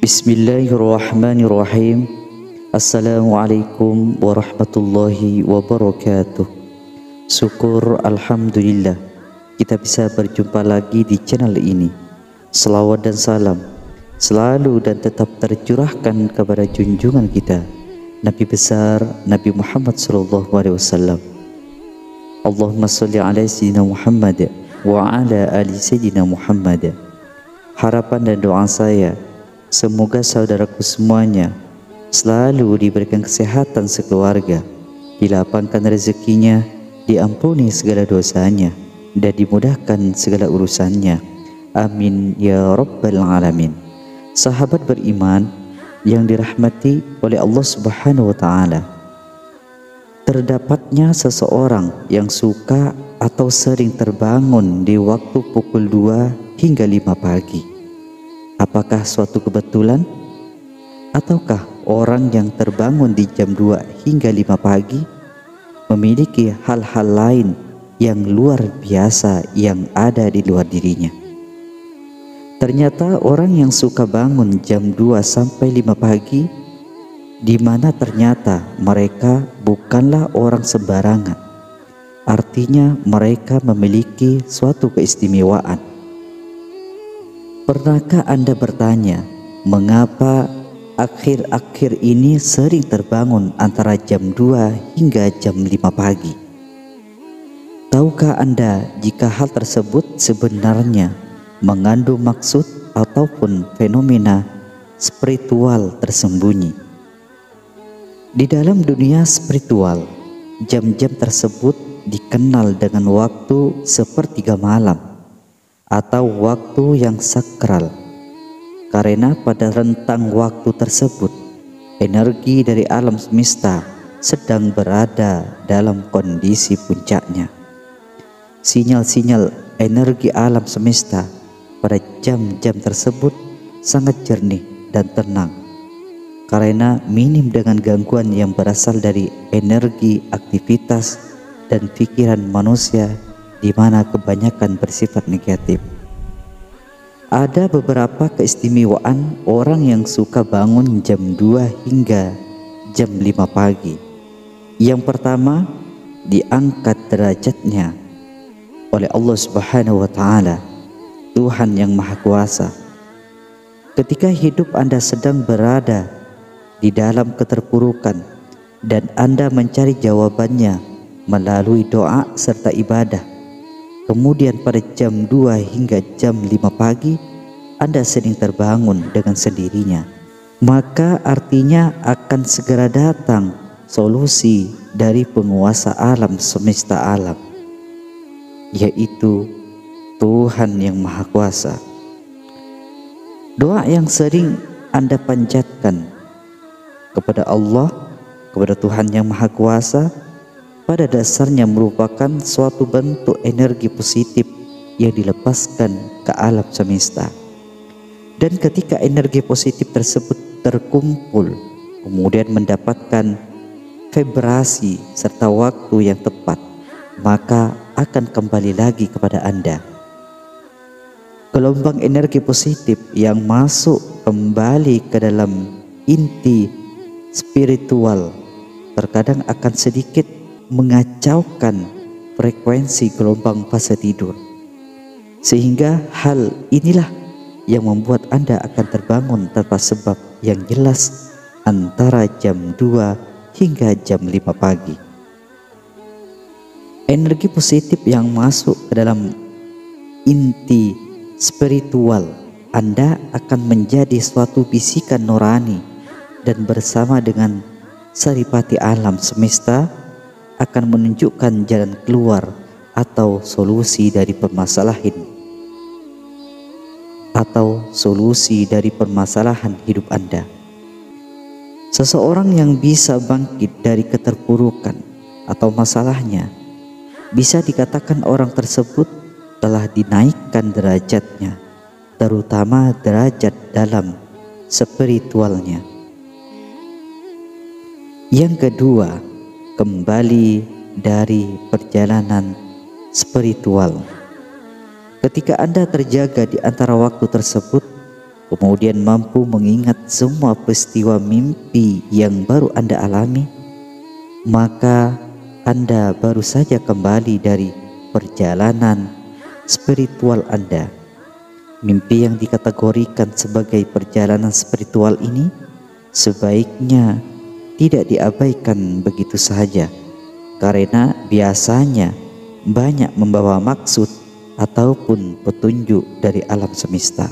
Bismillahirrahmanirrahim. Assalamualaikum warahmatullahi wabarakatuh. Syukur alhamdulillah kita bisa berjumpa lagi di channel ini. Selawat dan salam selalu dan tetap tercurahkan kepada junjungan kita Nabi besar Nabi Muhammad SAW. Allahumma sholli ala sayyidina Muhammad wa ala ali sayyidina Muhammad. Harapan dan doa saya, semoga saudaraku semuanya selalu diberikan kesehatan sekeluarga, dilapangkan rezekinya, diampuni segala dosanya, dan dimudahkan segala urusannya. Amin ya rabbal alamin. Sahabat beriman yang dirahmati oleh Allah Subhanahu wa ta'ala, terdapatnya seseorang yang suka atau sering terbangun di waktu pukul 2 hingga 5 pagi. Apakah suatu kebetulan? Ataukah orang yang terbangun di jam 2 hingga 5 pagi memiliki hal-hal lain yang luar biasa yang ada di luar dirinya? Ternyata orang yang suka bangun jam 2 sampai 5 pagi, di mana ternyata mereka bukanlah orang sembarangan. Artinya mereka memiliki suatu keistimewaan. Pernahkah Anda bertanya, mengapa akhir-akhir ini sering terbangun antara jam 2 hingga jam 5 pagi? Tahukah Anda jika hal tersebut sebenarnya mengandung maksud ataupun fenomena spiritual tersembunyi? Di dalam dunia spiritual, jam-jam tersebut dikenal dengan waktu sepertiga malam atau waktu yang sakral, karena pada rentang waktu tersebut energi dari alam semesta sedang berada dalam kondisi puncaknya. Sinyal-sinyal energi alam semesta pada jam-jam tersebut sangat jernih dan tenang, karena minim dengan gangguan yang berasal dari energi aktivitas dan pikiran manusia, di mana kebanyakan bersifat negatif. Ada beberapa keistimewaan orang yang suka bangun jam 2 hingga jam 5 pagi. Yang pertama, diangkat derajatnya oleh Allah Subhanahu wa ta'ala, Tuhan yang Maha Kuasa. Ketika hidup Anda sedang berada di dalam keterpurukan dan Anda mencari jawabannya melalui doa serta ibadah, kemudian pada jam 2 hingga jam 5 pagi Anda sering terbangun dengan sendirinya, maka artinya akan segera datang solusi dari penguasa alam semesta alam, yaitu Tuhan yang Maha Kuasa. Doa yang sering Anda panjatkan kepada Allah, kepada Tuhan yang Maha Kuasa, pada dasarnya merupakan suatu bentuk energi positif yang dilepaskan ke alam semesta. Dan ketika energi positif tersebut terkumpul, kemudian mendapatkan vibrasi serta waktu yang tepat, maka akan kembali lagi kepada Anda. Gelombang energi positif yang masuk kembali ke dalam inti spiritual terkadang akan sedikit mengacaukan frekuensi gelombang fase tidur, sehingga hal inilah yang membuat Anda akan terbangun tanpa sebab yang jelas antara jam 2 hingga jam 5 pagi. Energi positif yang masuk ke dalam inti spiritual Anda akan menjadi suatu bisikan nurani, dan bersama dengan saripati alam semesta akan menunjukkan jalan keluar atau solusi dari permasalahan hidup Anda. Seseorang yang bisa bangkit dari keterpurukan atau masalahnya, bisa dikatakan orang tersebut telah dinaikkan derajatnya terutama derajat dalam spiritualnya. Yang kedua, kembali dari perjalanan spiritual. Ketika Anda terjaga di antara waktu tersebut, kemudian mampu mengingat semua peristiwa mimpi yang baru Anda alami, maka Anda baru saja kembali dari perjalanan spiritual Anda. Mimpi yang dikategorikan sebagai perjalanan spiritual ini sebaiknya tidak diabaikan begitu saja, karena biasanya banyak membawa maksud ataupun petunjuk dari alam semesta.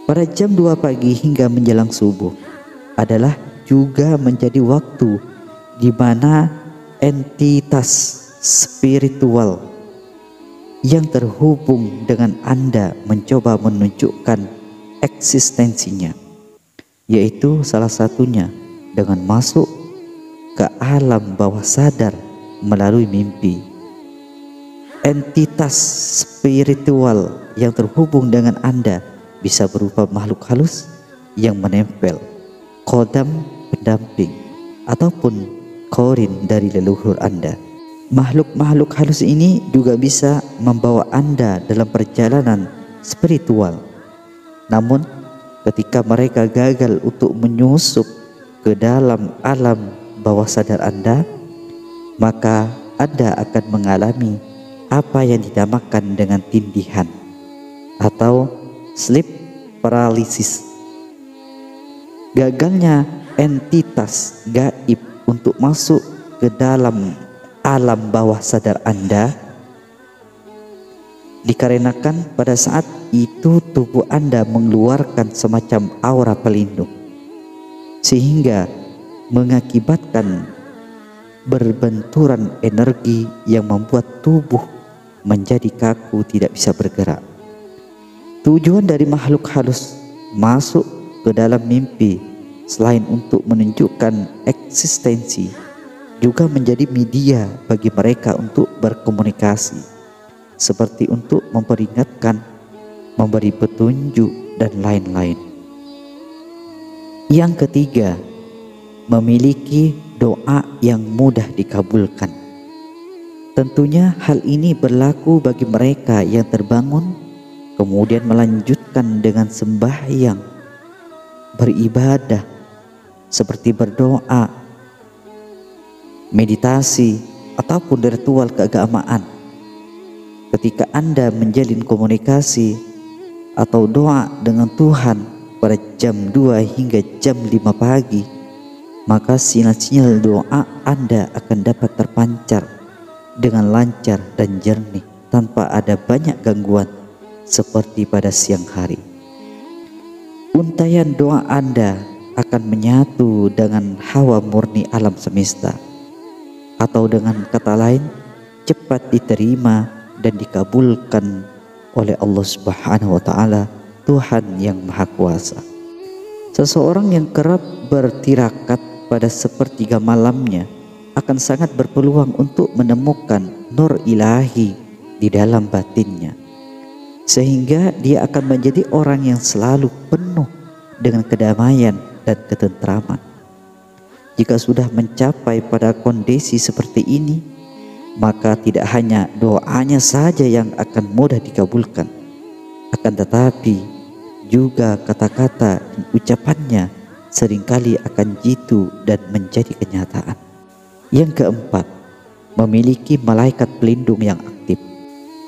Pada jam 2 pagi hingga menjelang subuh adalah juga menjadi waktu di mana entitas spiritual yang terhubung dengan Anda mencoba menunjukkan eksistensinya, yaitu salah satunya dengan masuk ke alam bawah sadar melalui mimpi. Entitas spiritual yang terhubung dengan Anda bisa berupa makhluk halus yang menempel, kodam pendamping, ataupun korin dari leluhur Anda. Makhluk-makhluk halus ini juga bisa membawa Anda dalam perjalanan spiritual. Namun ketika mereka gagal untuk menyusup ke dalam alam bawah sadar Anda, maka Anda akan mengalami apa yang dinamakan dengan tindihan atau sleep paralysis. Gagalnya entitas gaib untuk masuk ke dalam alam bawah sadar Anda dikarenakan pada saat itu tubuh Anda mengeluarkan semacam aura pelindung, sehingga mengakibatkan berbenturan energi yang membuat tubuh menjadi kaku, tidak bisa bergerak. Tujuan dari makhluk halus masuk ke dalam mimpi selain untuk menunjukkan eksistensi, juga menjadi media bagi mereka untuk berkomunikasi, seperti untuk memperingatkan, memberi petunjuk, dan lain-lain. Yang ketiga, memiliki doa yang mudah dikabulkan. Tentunya hal ini berlaku bagi mereka yang terbangun kemudian melanjutkan dengan sembahyang, beribadah, seperti berdoa, meditasi, ataupun ritual keagamaan. Ketika Anda menjalin komunikasi atau doa dengan Tuhan pada jam 2 hingga jam 5 pagi, maka sinyal-sinyal doa Anda akan dapat terpancar dengan lancar dan jernih tanpa ada banyak gangguan seperti pada siang hari. Untaian doa Anda akan menyatu dengan hawa murni alam semesta, atau dengan kata lain cepat diterima dan dikabulkan oleh Allah Subhanahu wa Ta'ala, Tuhan yang Maha Kuasa. Seseorang yang kerap bertirakat pada sepertiga malamnya akan sangat berpeluang untuk menemukan nur ilahi di dalam batinnya, sehingga dia akan menjadi orang yang selalu penuh dengan kedamaian dan ketentraman. Jika sudah mencapai pada kondisi seperti ini, maka tidak hanya doanya saja yang akan mudah dikabulkan, akan tetapi juga kata-kata dan ucapannya seringkali akan jitu dan menjadi kenyataan. Yang keempat, memiliki malaikat pelindung yang aktif.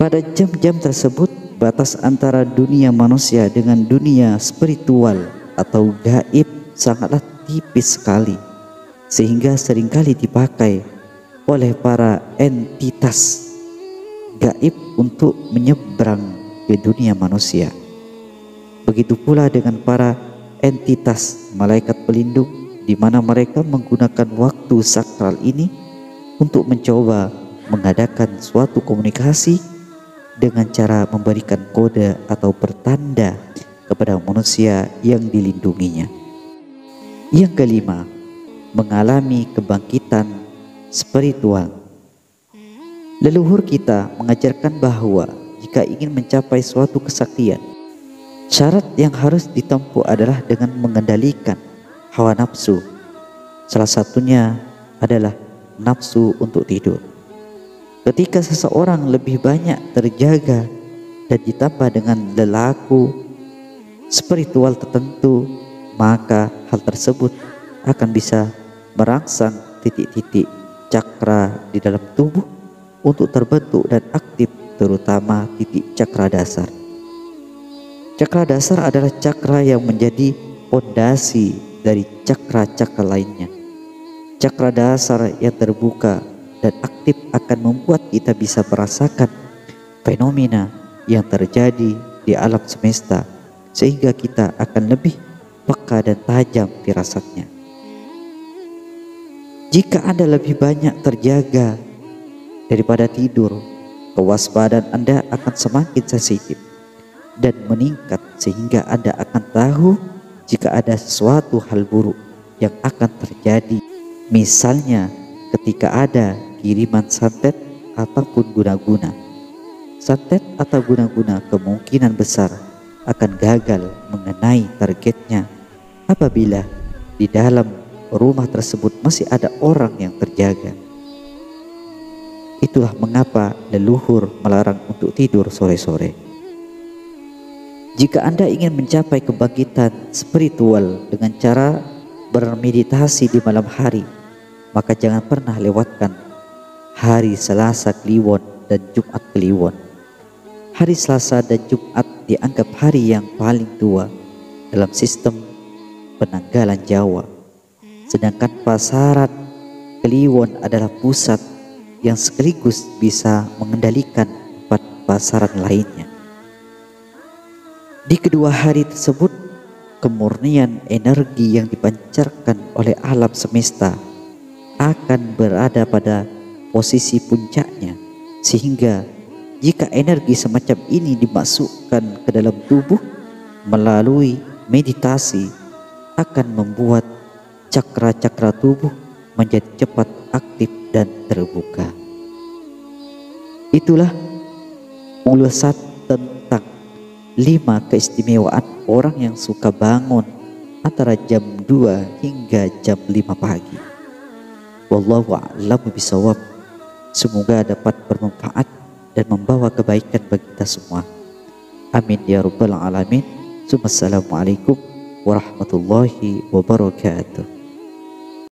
Pada jam-jam tersebut, batas antara dunia manusia dengan dunia spiritual atau gaib sangatlah tipis sekali, sehingga seringkali dipakai oleh para entitas gaib untuk menyeberang ke dunia manusia. Begitu pula dengan para entitas malaikat pelindung, di mana mereka menggunakan waktu sakral ini untuk mencoba mengadakan suatu komunikasi dengan cara memberikan kode atau pertanda kepada manusia yang dilindunginya. Yang kelima, mengalami kebangkitan spiritual. Leluhur kita mengajarkan bahwa ketika ingin mencapai suatu kesaktian. Syarat yang harus ditempuh adalah dengan mengendalikan hawa nafsu. Salah satunya adalah nafsu untuk tidur. Ketika seseorang lebih banyak terjaga dan ditambah dengan lelaku spiritual tertentu, maka hal tersebut akan bisa merangsang titik-titik cakra di dalam tubuh untuk terbentuk dan aktif, terutama titik cakra dasar. Cakra dasar adalah cakra yang menjadi pondasi dari cakra-cakra lainnya. Cakra dasar yang terbuka dan aktif akan membuat kita bisa merasakan fenomena yang terjadi di alam semesta, sehingga kita akan lebih peka dan tajam firasatnya. Jika Anda lebih banyak terjaga daripada tidur, kewaspadaan Anda akan semakin sensitif dan meningkat, sehingga Anda akan tahu jika ada sesuatu hal buruk yang akan terjadi. Misalnya ketika ada kiriman santet ataupun guna-guna. Santet atau guna-guna kemungkinan besar akan gagal mengenai targetnya apabila di dalam rumah tersebut masih ada orang yang terjaga. Itulah mengapa leluhur melarang untuk tidur sore-sore. Jika Anda ingin mencapai kebangkitan spiritual dengan cara bermeditasi di malam hari, maka jangan pernah lewatkan hari Selasa Kliwon dan Jumat Kliwon. Hari Selasa dan Jumat dianggap hari yang paling tua dalam sistem penanggalan Jawa, sedangkan pasaran Kliwon adalah pusat yang sekaligus bisa mengendalikan 4 pasaran lainnya. Di kedua hari tersebut, kemurnian energi yang dipancarkan oleh alam semesta akan berada pada posisi puncaknya, sehingga jika energi semacam ini dimasukkan ke dalam tubuh melalui meditasi, akan membuat cakra-cakra tubuh menjadi cepat aktif dan terbuka. Itulah ulasan tentang 5 keistimewaan orang yang suka bangun antara jam 2 hingga jam 5 pagi. Wallahu a'lamu bishawab. Semoga dapat bermanfaat dan membawa kebaikan bagi kita semua. Amin ya rabbal alamin. Assalamualaikum warahmatullahi wabarakatuh.